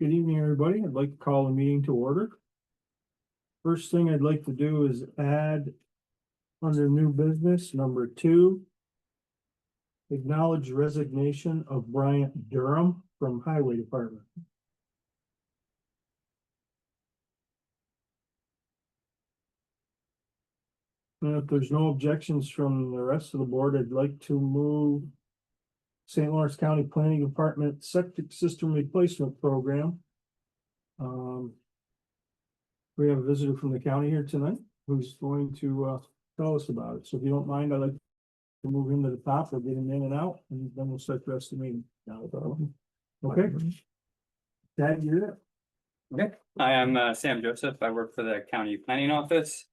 Good evening, everybody. I'd like to call the meeting to order. First thing I'd like to do is add under new business number 2. Acknowledge resignation of Bryant Durham from Highway Department. And if there's no objections from the rest of the board, I'd like to move St. Lawrence County Planning Department Septic System Replacement Program. We have a visitor from the county here tonight who's going to tell us about it. So if you don't mind, I'd like to move him to the top or get him in and out, and then we'll start the rest of the meeting. Okay. Dad, you're it. Okay, I am Sam Joseph. I work for the county planning office.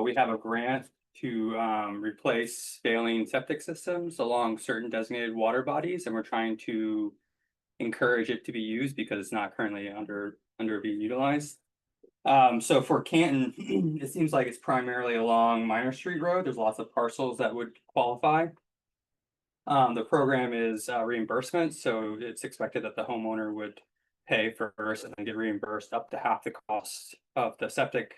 We have a grant to replace failing septic systems along certain designated water bodies, and we're trying to encourage it to be used because it's not currently under being utilized. So for Canton, it seems like it's primarily along Minor Street Road. There's lots of parcels that would qualify. The program is reimbursement, so it's expected that the homeowner would pay first and then get reimbursed up to half the cost of the septic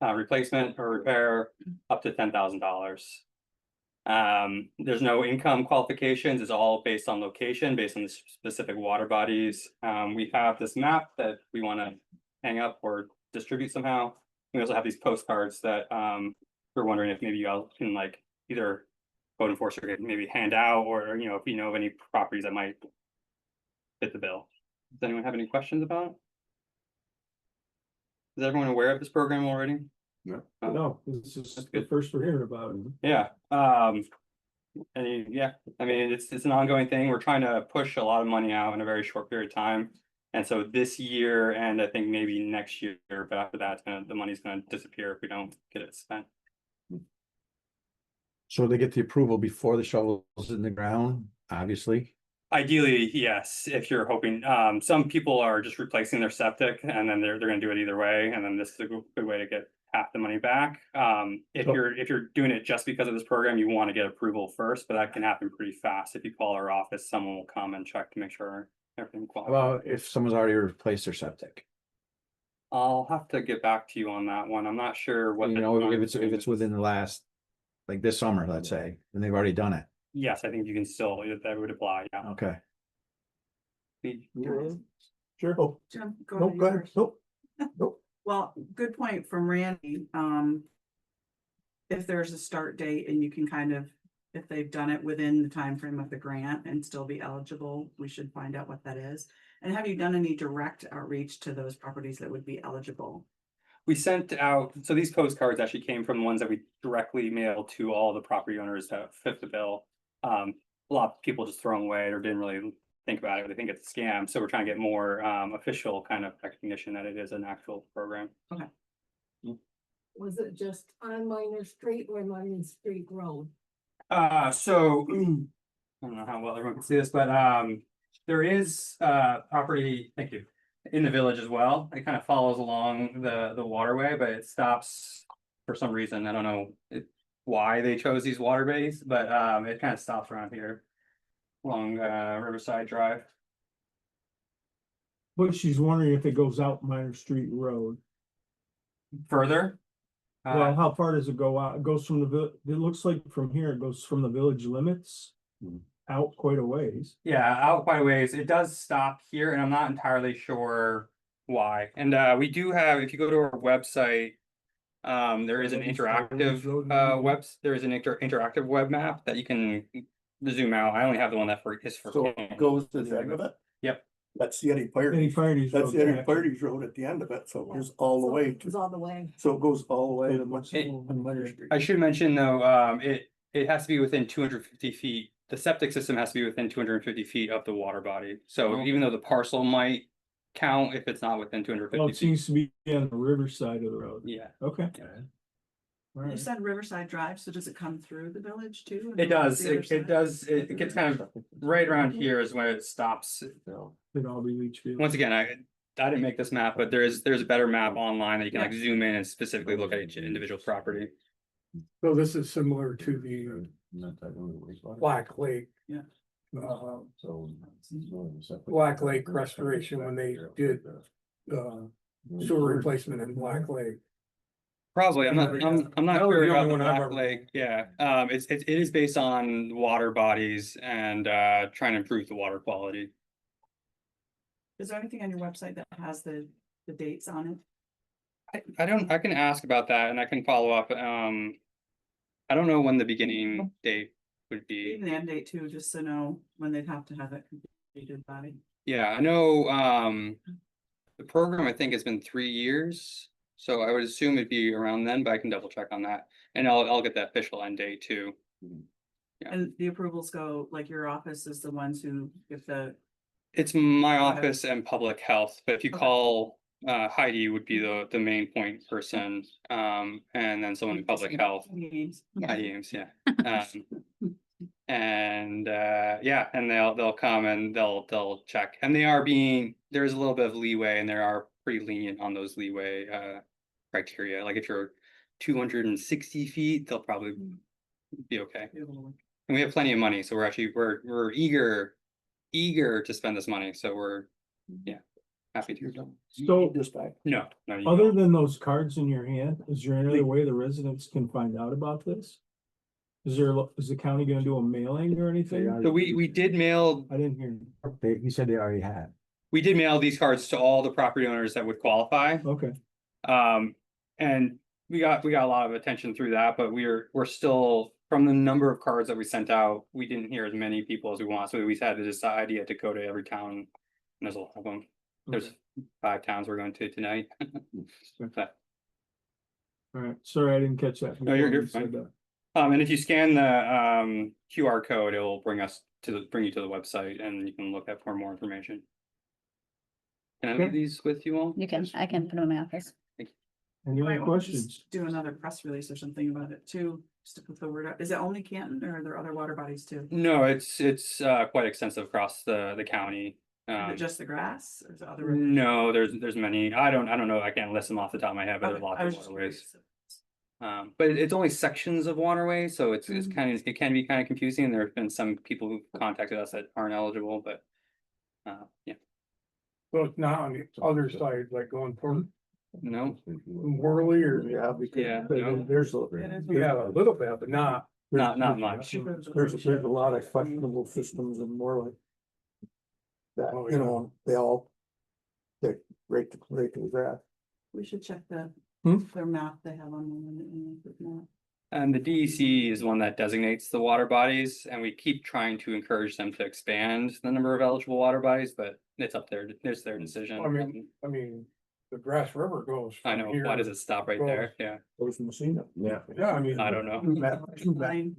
replacement or repair, up to $10,000. There's no income qualifications. It's all based on location, based on the specific water bodies. We have this map that we want to hang up or distribute somehow. We also have these postcards that we're wondering if maybe you all can like either code enforcer could maybe hand out, or if you know of any properties that might fit the bill. Does anyone have any questions about it? Is everyone aware of this program already? No, this is the first we're hearing about it. Yeah. I mean, it's an ongoing thing. We're trying to push a lot of money out in a very short period of time. And so this year, and I think maybe next year, but after that, the money's going to disappear if we don't get it spent. So they get the approval before the shovel's in the ground, obviously. Ideally, yes, if you're hoping. Some people are just replacing their septic and then they're going to do it either way. And then this is a good way to get half the money back. If you're doing it just because of this program, you want to get approval first, but that can happen pretty fast. If you call our office, someone will come and check to make sure everything qualifies. Well, if someone's already replaced their septic, I'll have to get back to you on that one. I'm not sure what if it's within the last, like this summer, let's say, and they've already done it. Yes, I think you can still, that would apply, yeah. Okay. Sure. Oh, Jim, no, go ahead. first. Nope. Well, good point from Randy. If there's a start date and you can if they've done it within the time frame of the grant and still be eligible, we should find out what that is. And have you done any direct outreach to those properties that would be eligible? We sent out, so these postcards actually came from the ones that we directly mailed to all the property owners that fit the bill. A lot of people just throw them away or didn't really think about it. They think it's a scam. So we're trying to get more official kind of recognition that it is an actual program. Okay. Was it just on Minor Street or Minor Street Road? So I don't know how well everyone can see this, but there is property, thank you, in the village as well. It kind of follows along the waterway, but it stops for some reason. I don't know why they chose these waterways, but it kind of stops around here along Riverside Drive. But she's wondering if it goes out Minor Street Road. Further? Well, how far does it go out? It goes from it looks like from here, it goes from the village limits out quite a ways. Yeah, out quite a ways. It does stop here, and I'm not entirely sure why. And we do have, if you go to our website, there is an interactive interactive web map that you can zoom out. I only have the one that is for. So it goes to the end of it? Yep. That's the Eddie Parties. That's the Eddie Parties Road at the end of it, so it goes all the way. It was all the way. So it goes all the way to Minor Street. I should mention though, it has to be within 250 feet. The septic system has to be within 250 feet of the water body. So even though the parcel might count, if it's not within 250 Well, it feet. seems to be on the riverside of the road. Yeah. Okay. All You right. said Riverside Drive, so does it come through the village too? It does. It does. It gets kind of right around here is where it stops. Could all be leach field. Once again, I didn't make this map, but there's a better map online that you can like zoom in and specifically look at each individual property. So this is similar to the Black Lake. Yeah. So Black Lake Restoration when they did, sewer replacement in Black Lake. Probably, I'm not That was sure the about only the one I've Black ever- Lake, yeah, it is based on water bodies and trying to improve the water quality. Is there anything on your website that has the dates on it? I can ask about that and I can follow up, I don't know when the beginning date would be. Even the end date too, just to know when they'd have to have it completed by. Yeah, I know, the program I think has been 3 years, so I would assume it'd be around then, but I can double check on that. And I'll get the official end date too. Yeah. And the approvals go, like your office is the ones who, if the, It's my Okay. office and public health, but if you Okay. call, Heidi would be the main point person, and then someone in public health. meetings. Heidi Ames, yeah. And yeah, and they'll come and they'll check, and there's a little bit of leeway, and they are pretty lenient on those leeway criteria. Like if you're 260 feet, they'll probably be okay. And we have plenty of money, so we're eager to spend this money, so we're happy to. So, This back. No, you other don't. than those cards in your hand, is there any other way the residents can find out about this? Is the county gonna do a mailing or anything? So we did mail I didn't hear. He said they already had. we did mail these cards to all the property owners that would qualify. Okay, And we got a lot of attention through that, but we're still, from the number of cards that we sent out, we didn't hear as many people as we want, so we had to decide you had to go to every town. And there's a lot of them. There's 5 towns we're going to tonight. But, all right, sorry, I didn't catch that. No, you're before you said fine. that. and if you scan the QR code, it will bring you to the website and you can look up for more information. Can I leave Okay. these with you all? You can, I can put them in my office. Any Might other wanna just questions? Do another press release or something about it too, just to put the word out. Is it only Canton or are there other water bodies too? No, it's quite extensive across the county. Is it just the grass or is it other? rivers? No, there's many. I don't know. I can't list them off the top of my head, but there's Okay, I was lots just of waterways. curious. But it's only sections of waterways, so it's Mhm. it can be kind of confusing. There have been some people who've contacted us that aren't eligible, but yeah, So it's not on the other side, like going toward no, Worley or. Yeah, because Yeah, there- no. there's Yeah, a little bit, but not. not much. There's a lot of questionable systems and more like. That, Oh, you yeah. know, they all. They're right to the grass. We should check Hmm? their map they have on the map. And the DEC is one that designates the water bodies, and we keep trying to encourage them to expand the number of eligible water bodies, but it's up there. It's their decision. I mean, the Grass River goes. I from know. here. Why does it stop right there? Yeah, Those Messina. Yeah. Yeah, I mean. I don't know. Line,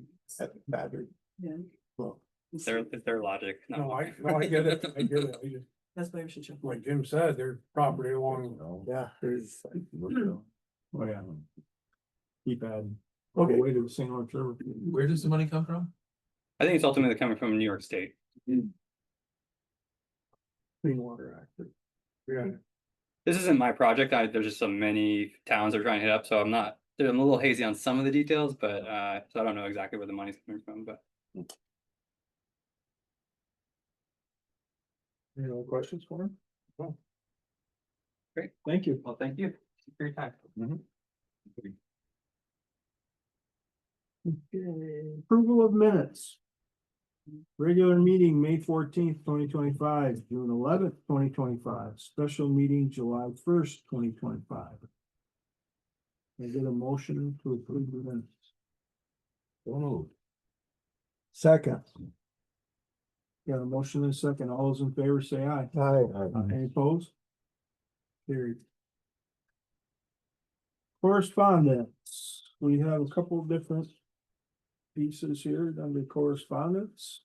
Battery. yeah. Well, It's their logic. not No, I mine. get it, I get it. I just, That's why we should check. like Jim said, their property along. yeah, there's. Oh, yeah. Keep adding. Okay. Way to the St. Lawrence River. Where does the money come from? I think it's ultimately coming from New York State. Clean Water Act. Yeah, This isn't my project. There's just so many towns they're trying to hit up, so I'm a little hazy on some of the details, but so I don't know exactly where the money's coming from, but. Any other questions for him? Thank you. Well, thank you for your time. Okay, approval of minutes. Regular meeting, May 14th, 2025, June 11th, 2025, special meeting, July 1st, 2025. I get a motion to approve the minutes. So moved. Second. Got a motion and a second. All those in favor say aye. Aye. Any opposed? Carried. Correspondence, we have a couple of different pieces here under correspondence.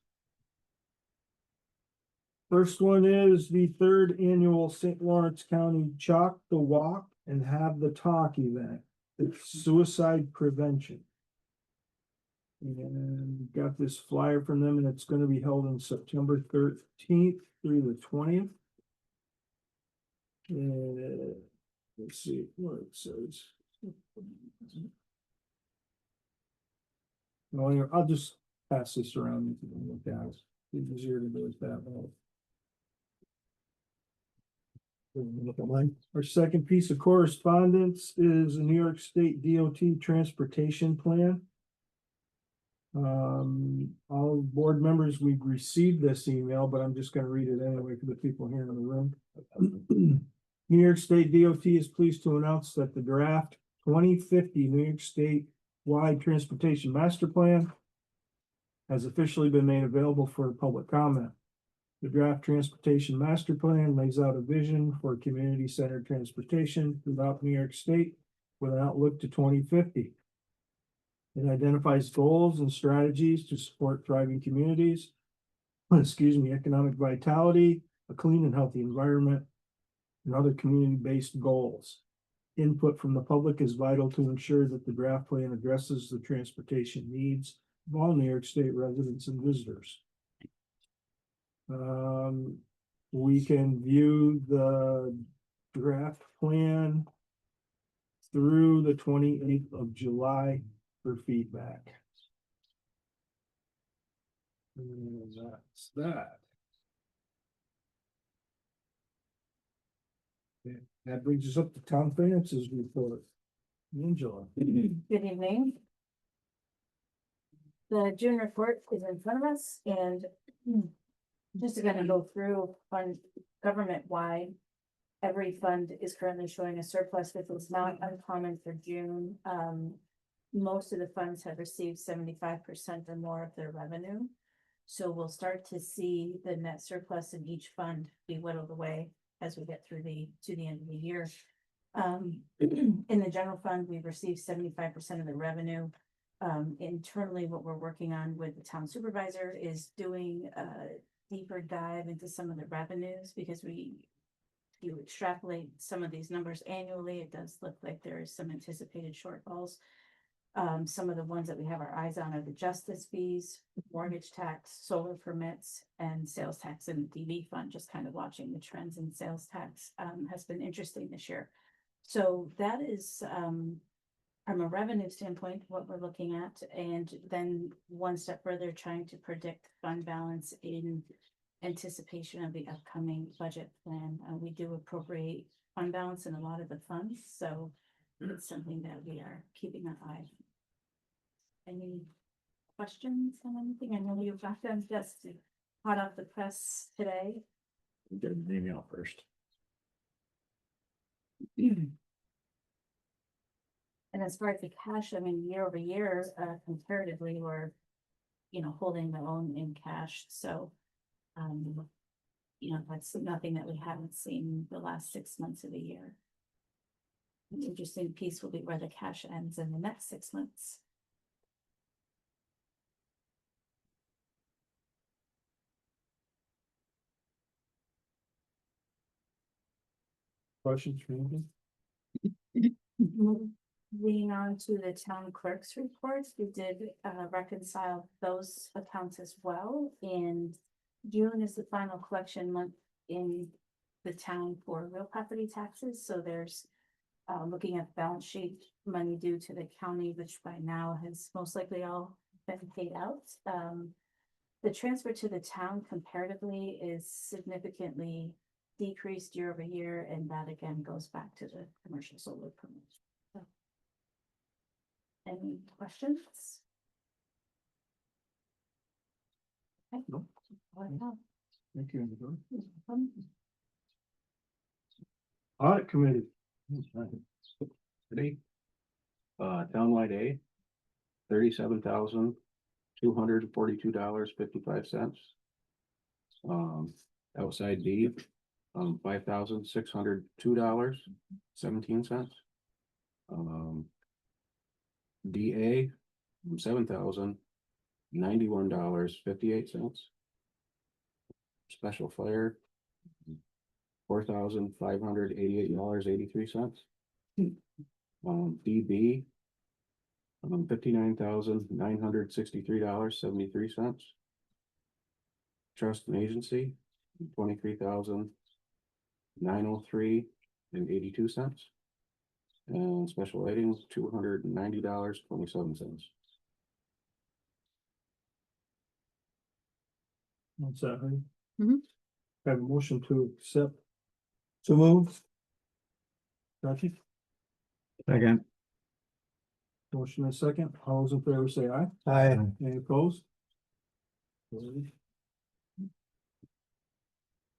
First one is the 3rd annual St. Lawrence County Chalk the Walk and Have the Talk event. It's suicide prevention. And got this flyer from them, and it's gonna be held on September 13th through the 20th. Let's see what it says. Well, I'll just pass this around. You can look at it. It's easier to do it that way. Look at mine. Our second piece of correspondence is the New York State DOT Transportation Plan. All board members, we've received this email, but I'm just gonna read it anyway for the people here in the room. New York State DOT is pleased to announce that the draft 2050 New York State wide transportation master plan has officially been made available for public comment. The draft transportation master plan lays out a vision for community-centered transportation throughout New York State with an outlook to 2050. It identifies goals and strategies to support thriving communities, economic vitality, a clean and healthy environment, and other community-based goals. Input from the public is vital to ensure that the draft plan addresses the transportation needs of all New York State residents and visitors. We can view the draft plan through the 28th of July for feedback. And that's that. Okay, that brings us up to town finances report. Angela. Good evening. The June report is in front of us and just to kind of go through fund government wide. Every fund is currently showing a surplus, which was not uncommon for June. Most of the funds have received 75% or more of their revenue. So we'll start to see the net surplus in each fund be whittled away as we get through to the end of the year. In the general fund, we've received 75% of the revenue. Internally, what we're working on with the town supervisor is doing a deeper dive into some of the revenues because you extrapolate some of these numbers annually, it does look like there is some anticipated shortfalls. Some of the ones that we have our eyes on are the justice fees, mortgage tax, solar permits, and sales tax and the DV fund. Just kind of watching the trends in sales tax has been interesting this year. So that is from a revenue standpoint, what we're looking at, and then one step further, trying to predict fund balance in anticipation of the upcoming budget plan. We do appropriate fund balance in a lot of the funds, so it's something that we are keeping an eye on. Any questions on anything? I know you've got them just hot off the press today. Get an email first. And as far as the cash, I mean, year over year, comparatively, we're, holding the own in cash. So, that's nothing that we haven't seen the last 6 months of the year. The interesting piece will be where the cash ends in the next 6 months. Questions for me? Moving on to the town clerk's reports, we did reconcile those accounts as well. And June is the final collection month in the town for real property taxes. So there's looking at balance sheet money due to the county, which by now has most likely all been paid out. The transfer to the town comparatively is significantly decreased year over year, and that again goes back to the commercial solar permit. So, any questions? Okay. No. Well, Thank you. Angela. um, Audit committee. Today, townwide aid, $37,242.55. Outside D, $5,602.17. DA, $7,091.58. Special fire, $4,588.83. DB, $59,963.73. Trust and agency, $23,903.82. And special lighting, $290.27. What's that, honey? Mhm. Have a motion to accept So moved. Second, Second. motion and second, all those in favor say aye. Aye. Any opposed?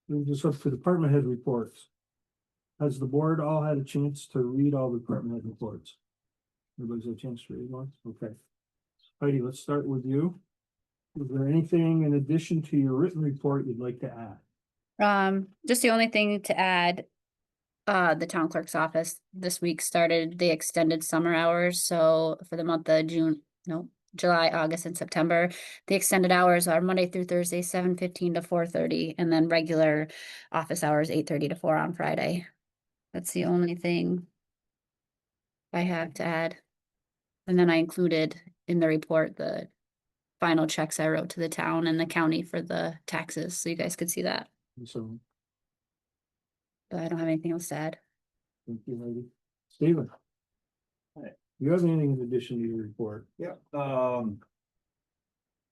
Moves us up to department head reports. Has the board all had a chance to read all the department head reports? Everybody's had a chance to read one? Okay. Heidi, let's start with you. Is there anything in addition to your written report you'd like to add? Just the only thing to add, the town clerk's office this week started the extended summer hours, so for the month of July, August, and September, the extended hours are Monday through Thursday, 7:15 to 4:30, and then regular office hours, 8:30 to 4 on Friday. That's the only thing I have to add. And then I included in the report the final checks I wrote to the town and the county for the taxes, so you guys could see that, So, but I don't have anything else to add. thank you, Heidi. Stephen? Hi. You have anything in addition to your report? Yeah,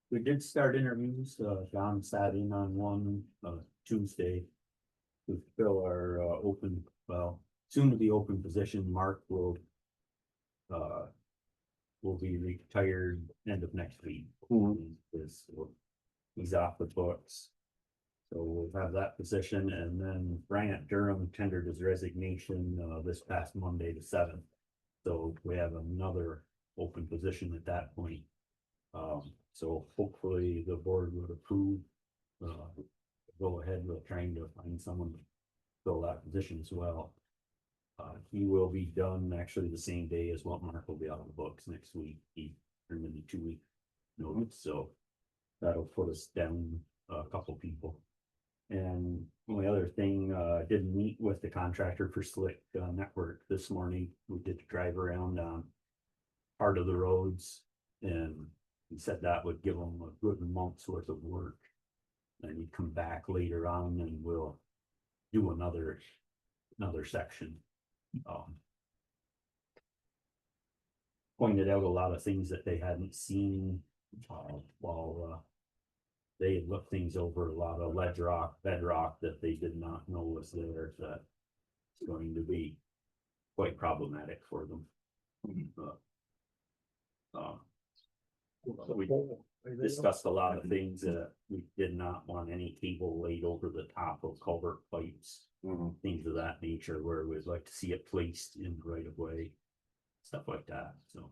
we did start interviews, John sat in on one, Tuesday. To fill our, soon to be open position, Mark will be retired end of next week. He's off the books. So we'll have that position, and then Bryant Durham tendered his resignation, this past Monday, the 7th. So we have another open position at that point. So hopefully the board would approve, go ahead with trying to find someone to fill that position as well. He will be done actually the same day as what Mark will be out of the books next week. He turned in the 2-week notice, so that'll put us down a couple people. And the other thing, did meet with the contractor for Slick Network this morning. We did drive around on part of the roads, and he said that would give them a good month's worth of work. And he'd come back later on and we'll do another section. Pointed out a lot of things that they hadn't seen while they had looked things over, a lot of bedrock that they did not know was there, that it's going to be quite problematic for them. We discussed a lot of things that we did not want any cable laid over the top of culvert pipes, things of that nature, where we'd like to see it placed in the right of way, stuff like that. So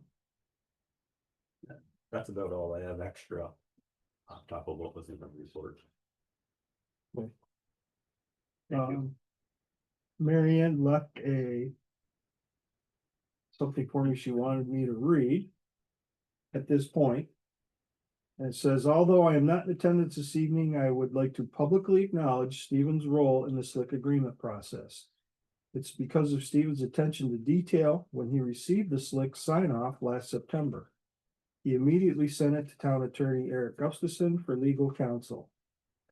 that's about all I have extra on top of what was in the report. Mary Ann left something for me she wanted me to read at this point. And it says, although I am not in attendance this evening, I would like to publicly acknowledge Stephen's role in the Slick agreement process. It's because of Stephen's attention to detail when he received the Slick sign-off last September. He immediately sent it to Town Attorney Eric Gustafson for legal counsel.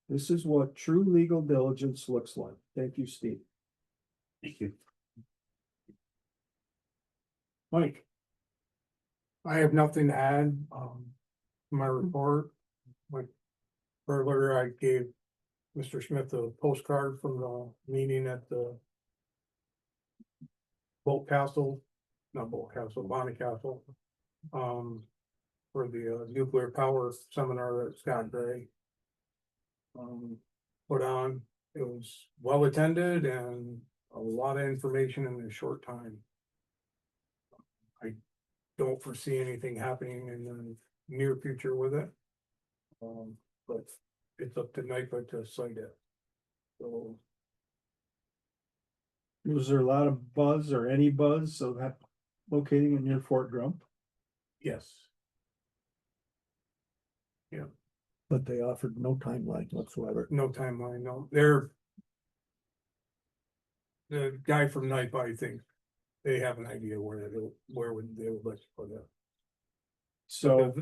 This is what true legal diligence looks like. Thank you, Steve. Thank you. Mike? I have nothing to add, my report. Like earlier, I gave Mr. Smith a postcard from the meeting at the Bonnie Castle. For the nuclear power seminar that Scott Gray put on. It was well attended and a lot of information in a short time. I don't foresee anything happening in the near future with it. But it's up to NIPA to cite it. So Was there a lot of buzz or any buzz of that locating in near Fort Drum? yes. But they offered no timeline whatsoever. No timeline, no, the guy from NIPA, I think, they have an idea where they would like to put it. So,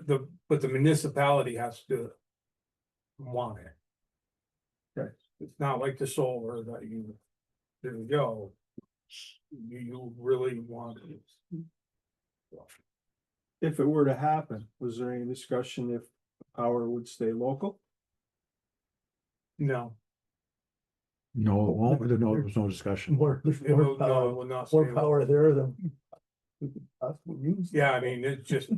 But the municipality has to want it. Okay. It's not like the solar that you, there you go. You really want it. if it were to happen, was there any discussion if power would stay local? No, No, it won't, there was no discussion. More, there's It will, more no, it power, will not. more stay power there than we could possibly use. Yeah, I mean, it's just.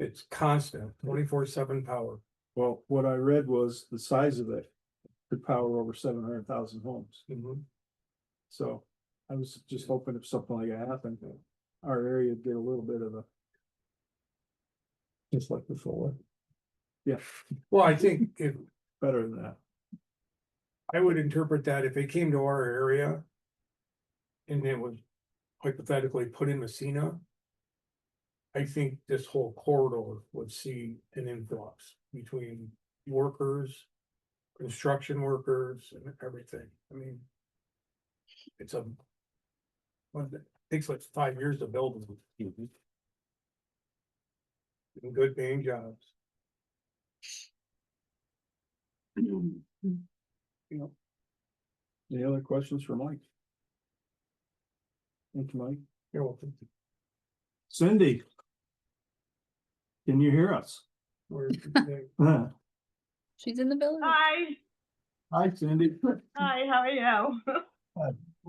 It's constant, 24/7 power. Well, what I read was the size of it could power over 700,000 homes. Mhm. So I was just hoping if something like that happened, our area would get a little bit of a, Just like the solar. yeah, Well, I think if, better than that. I would interpret that if it came to our area. And it was hypothetically put in Messina. I think this whole corridor would see an influx between workers. Construction workers and everything, I mean. It's a. Well, it takes like 5 years to build them. And good paying jobs. Any other questions for Mike? Thank you, Mike. You're welcome. Cindy? Can you hear us? Where's Hi, She's in the building. Hi, Cindy. hi, how are you?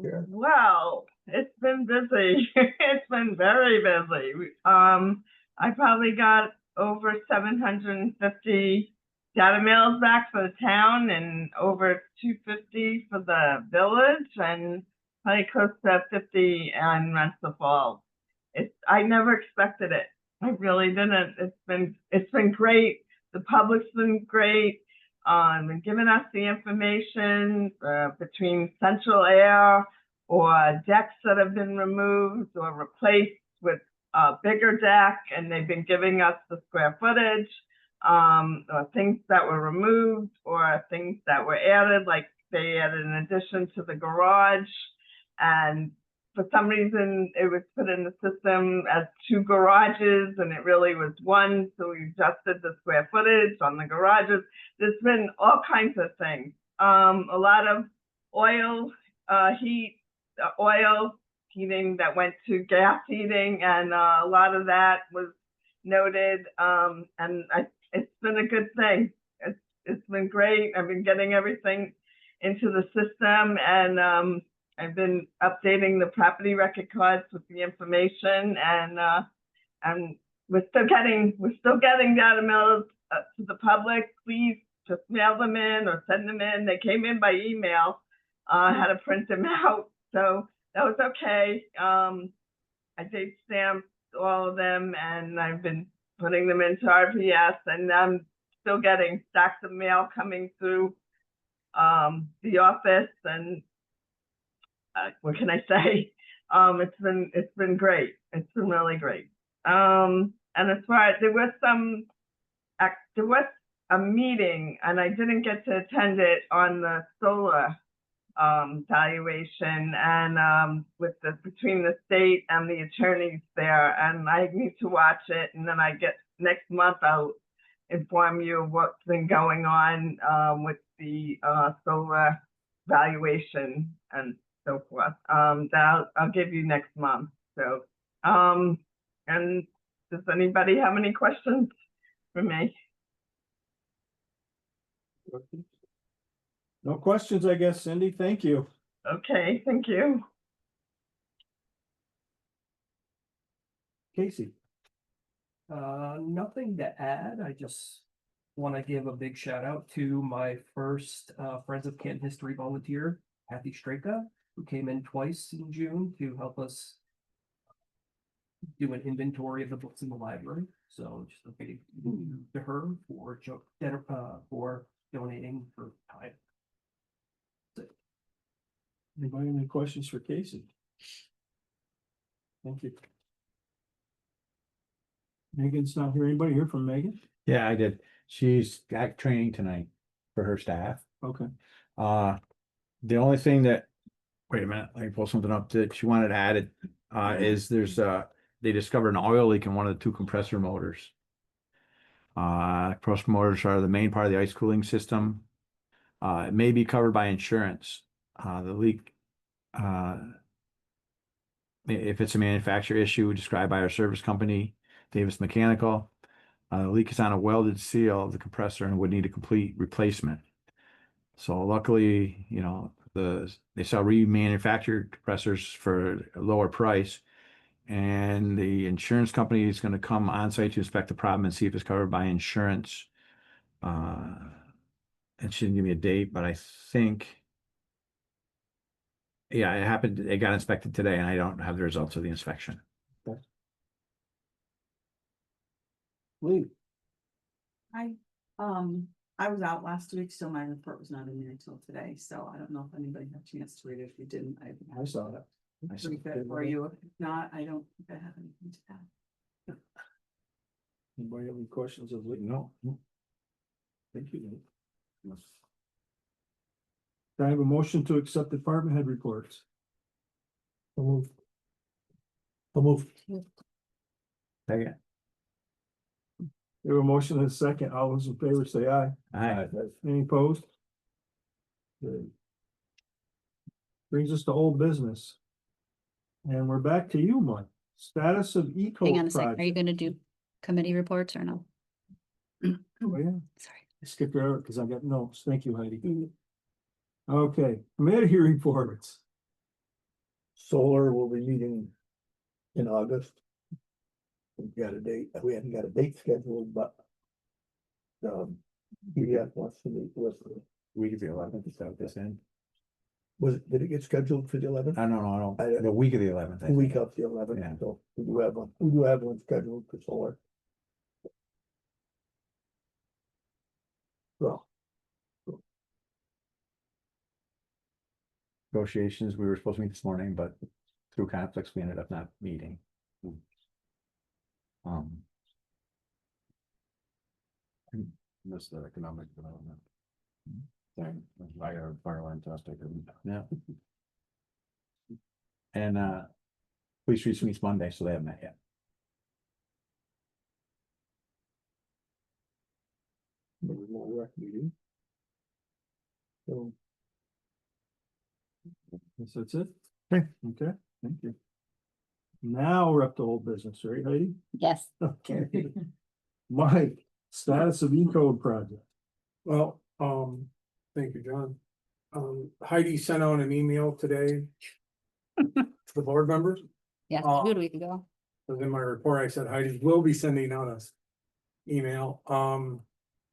Yeah. Well, it's been busy. It's been very busy. I probably got over 750 data mails back for the town and over 250 for the village and probably close to 50 on Rensselaer Falls. I never expected it. I really didn't. It's been great. The public's been great. And giving us the information between central air or decks that have been removed or replaced with a bigger deck, and they've been giving us the square footage, or things that were removed or things that were added, like they added an addition to the garage, and for some reason it was put in the system as 2 garages and it really was 1, so we adjusted the square footage on the garages. There's been all kinds of things. A lot of oil heating that went to gas heating, and a lot of that was noted. It's been a good thing. It's been great. I've been getting everything into the system, and I've been updating the property record cards with the information, and we're still getting data mails to the public. Please just mail them in or send them in. They came in by email. I had to print them out, so that was okay. I date stamped all of them, and I've been putting them into RPS, and I'm still getting stacks of mail coming through the office, and what can I say? It's been great. It's been really great. And as far as there was a meeting, and I didn't get to attend it, on the solar valuation, and between the state and the attorneys there, and I need to watch it, and then next month I'll inform you of what's been going on with the solar valuation and so forth. That I'll give you next month. So, and does anybody have any questions for me? No questions, I guess, Cindy. Thank you. Okay, thank you. Casey? Nothing to add. I just want to give a big shout out to my first Friends of Canton History volunteer, Kathy Straka, who came in twice in June to help us do an inventory of the books in the library. So just a big thank you to her for donating her time. Anybody have any questions for Casey? Thank you. Megan's not here. Anybody here from Megan? Yeah, I did. She's got training tonight for her staff. Okay. The only thing that, wait a minute, let me pull something up that she wanted added, is they discovered an oil leak in one of the 2 compressor motors. Compressor motors are the main part of the ice cooling system. It may be covered by insurance. The leak, if it's a manufacturer issue described by our service company, Davis Mechanical, the leak is on a welded seal of the compressor and would need a complete replacement. So luckily, they sell remanufactured compressors for a lower price. And the insurance company is gonna come on site to inspect the problem and see if it's covered by insurance. And she didn't give me a date, but I think. Yeah, it happened, it got inspected today and I don't have the results of the inspection. Lee, I was out last week, so my report was not in there until today, so I don't know if anybody had a chance to read it. If you didn't, I saw that. I saw brief it for you. If not, I don't think I have anything to add. Anybody have any questions of Lee? No. Thank you, Lee. Do I have a motion to accept department head reports? I'll move. I'll move. Second. We have a motion and a second. All those in favor say aye. Aye. Any opposed? Good. Brings us to old business. And we're back to you, Mike. Status of eco Hang on a second. Are you project. gonna do committee reports or no? Oh, yeah. Sorry. I skipped over because I got notes. Thank you, Heidi. Okay, committee reports. Solar will be meeting in August. We've got a date, we haven't got a date scheduled, but. PDF wants to meet with, Week of the 11th, is that what this in? did it get scheduled for the 11th? No, I- the week of the 11th. I The week think. of the 11th, Yeah. so we do have one scheduled for solar. So, Negotiations, we were supposed to meet this morning, but through conflicts, we ended up not meeting. Missed the economic development. Thing, I got a fire line test taken. Yeah. And Police Street meets Monday, so they haven't met yet. there was no rec meeting. So, Guess that's it. Okay, thank you. Now we're up to old business, right, Heidi? Yes. Okay. Mike, status of eco project. Well, thank you, John. Heidi sent out an email today. To the board members. Yes, Uh, a good week ago. So in my report, I said Heidi will be sending out us email.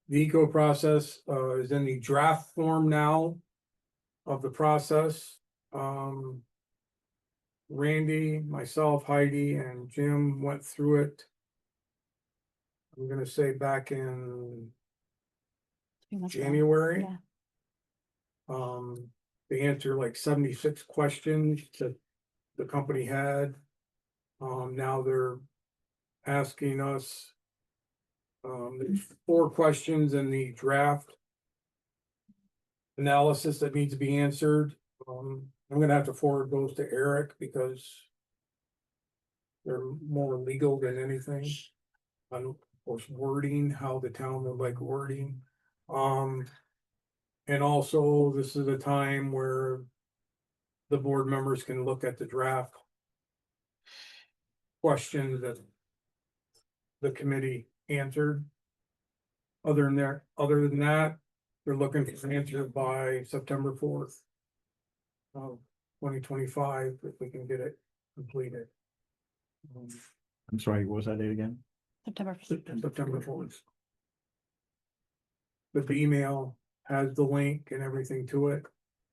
The eco process is in the draft form now of the process. Randy, myself, Heidi, and Jim went through it. I'm gonna say back in 3 months ago. January. Yeah. They answered like 76 questions that the company had. Now they're asking us. There's 4 questions in the draft. Analysis that needs to be answered. I'm gonna have to forward those to Eric because. They're more legal than anything. Of course, wording, how the town would like wording. And also, this is a time where. The board members can look at the draft. Questions that. The committee answered. Other than that, they're looking for an answer by September 4th. Of 2025, if we can get it completed. I'm sorry, what was that date again? September. September 4th. But the email has the link and everything to it.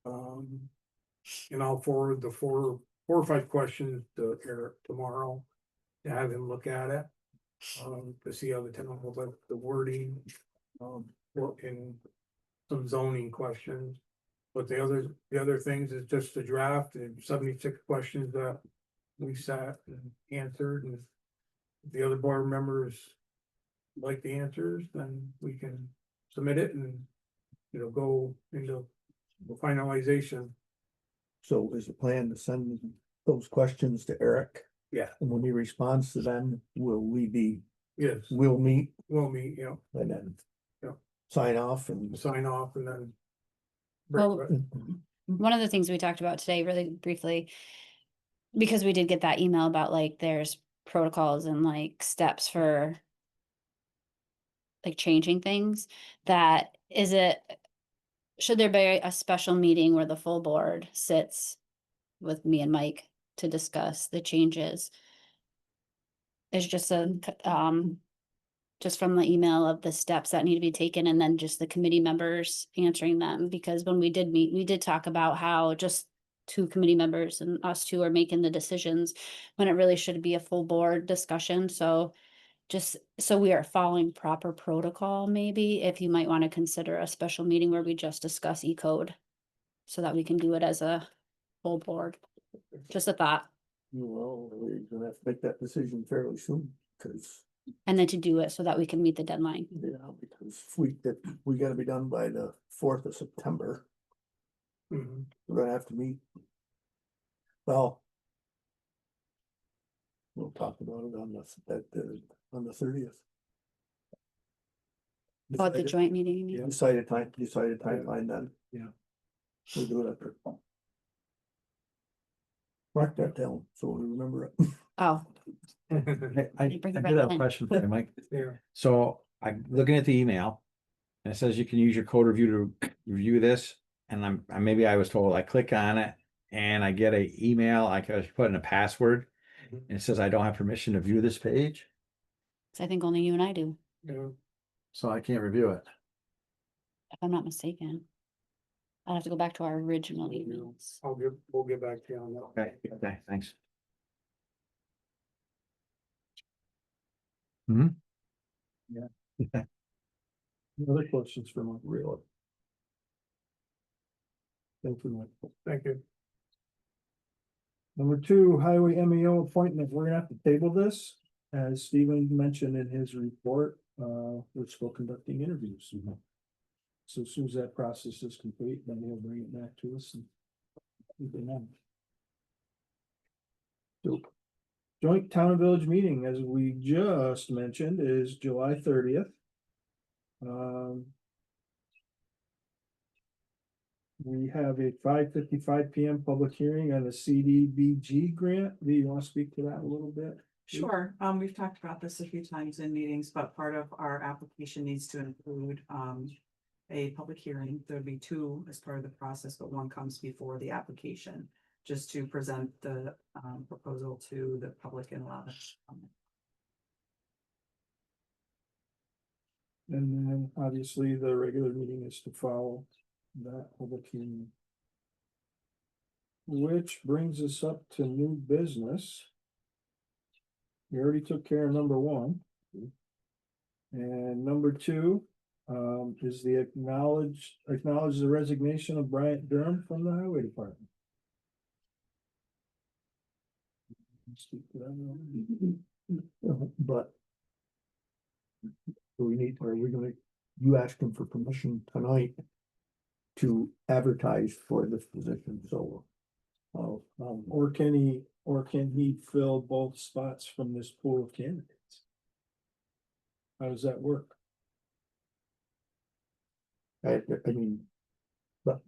And I'll forward the 4 or 5 questions to Eric tomorrow. To have him look at it. To see how the town will like the wording. Or in some zoning questions. But the other things is just the draft and 76 questions that we sat and answered, and if the other board members like the answers, then we can submit it and, go into the finalization. so is the plan to send those questions to Eric? Yeah. And when he responds to them, we'll meet, We'll meet, and then. Yeah. Sign off and. sign off and then. Well, one of the things we talked about today really briefly, because we did get that email about like there's protocols and like steps for like changing things, that is it should there be a special meeting where the full board sits with me and Mike to discuss the changes? It's just just from the email of the steps that need to be taken and then just the committee members answering them, because when we did meet, we did talk about how just two committee members and us two are making the decisions when it really should be a full board discussion. So just so we are following proper protocol, maybe if you might want to consider a special meeting where we just discuss E-code so that we can do it as a full board. Just a thought. Well, we're gonna have to make that decision fairly soon, because, And then to do it so that we can meet the deadline. because we gotta be done by the 4th of September. Mhm. We're gonna have to meet. Well. We'll talk about it on the 30th. Oh, the joint meeting, you mean? Decided timeline then. Yeah. We'll do it after. Mark that down, so we remember it. Oh, I Bring it did right have a in. question for you, Mike. Yeah. So I'm looking at the email. And it says you can use your code review to review this, and maybe I was told I click on it and I get a email, I can put in a password. Mhm. And it says I don't have permission to view this page, so I think only you and I do, Yeah. so I can't review it. if I'm not mistaken. I'll have to go back to our original emails. We'll get back to you on that. Okay, thanks. Hmm. Yeah. Any other questions for Mike? Really? Thank you, Mike. Thank you. Number 2, highway MEO appointment. We're gonna have to table this. As Stephen mentioned in his report, we're still conducting interviews. So as soon as that process is complete, then he'll bring it back to us and. we can have it. So, joint town and village meeting, as we just mentioned, is July 30th. We have a 5:55 PM public hearing on the CDBG grant. Do you want to speak to that a little bit? Sure, we've talked about this a few times in meetings, but part of our application needs to include, a public hearing. There'll be 2 as part of the process, but 1 comes before the application, just to present the, proposal to the public and allow them to comment. And then obviously the regular meeting is to follow that public hearing. Which brings us up to new business. We already took care of number 1. And number 2, is the acknowledge the resignation of Bryant Durham from the highway department. Speak to that one. But. Do we need, are we gonna, you asked him for permission tonight to advertise for this position, so. Or can he fill both spots from this pool of candidates? How does that work? I mean, but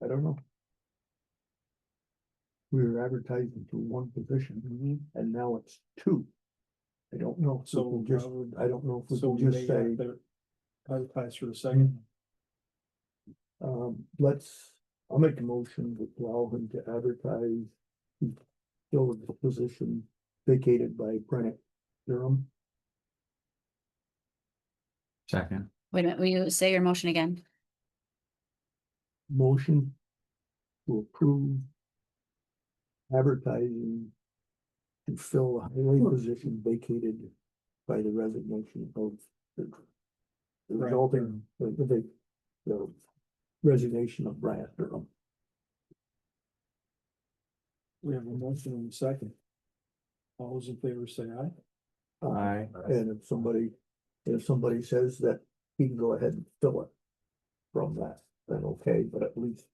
I don't know. We were advertising for 1 position, and now it's 2. I don't know, so we'll just, I don't know if we So can we just may say, have to advertise for the second. I'll make a motion to allow him to advertise. To fill the position vacated by Bryant Durham. Second. Wait a minute, will you say your motion again? Motion to approve advertising to fill a highway position vacated by the resignation of the resulting, the resignation of Bryant Durham. We have a motion and a second. All those in favor say aye. Aye. And if somebody says that he can go ahead and fill it from that, then okay, but at least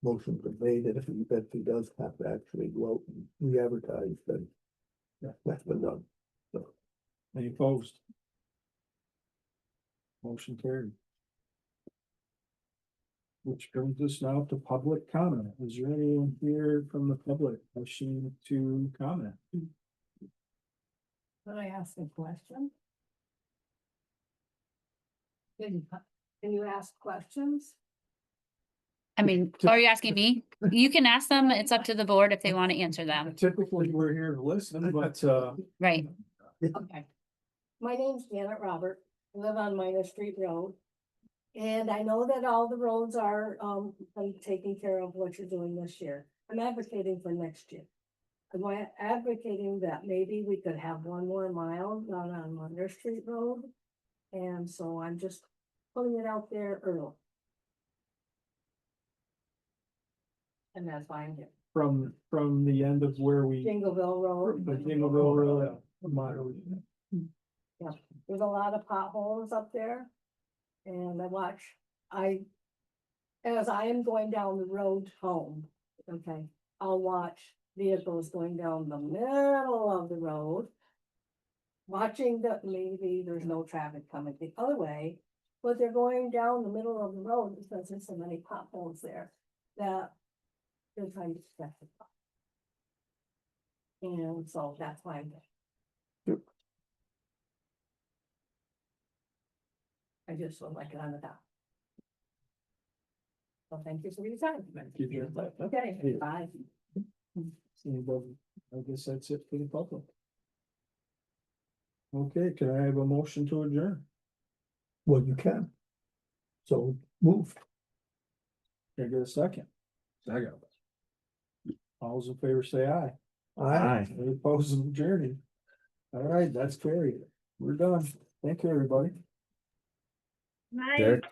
motion's been made, and if he does have to actually go out and re-advertise, then yeah, that's been done. So, Any opposed? Motion carried. Which brings us now to public comment. Is there anyone here from the public wishing to comment? Could I ask a question? Can you ask questions? I mean, are you asking me? You can ask them. It's up to the board if they want to answer them. Typically, we're here to listen, but, Right. Okay. My name's Janet Robert. I live on Minor Street Road. And I know that all the roads are, taking care of what you're doing this year. I'm advocating for next year. I'm advocating that maybe we could have one more mile down on Minor Street Road. And so I'm just putting it out there early. And that's why I'm here. from the end of where we, Jingleville Road. the Jingleville Road, Monterey. There's a lot of potholes up there. And as I am going down the road home, okay, I'll watch vehicles going down the middle of the road. Watching that maybe there's no traffic coming the other way, but they're going down the middle of the road because there's so many potholes there that they're trying to protect the car. And so that's why I'm there. I just would like it on the top. So thank you for your time. Give you that. Okay, Hey. bye. Anybody? I guess that's it for the public. Okay, can I have a motion to adjourn? Well, you can. So move. Can I get a second? Second. All those in favor say aye. Aye. Any opposed to adjourning? All right, that's carried. We're done. Thank you, everybody. Night. Derek?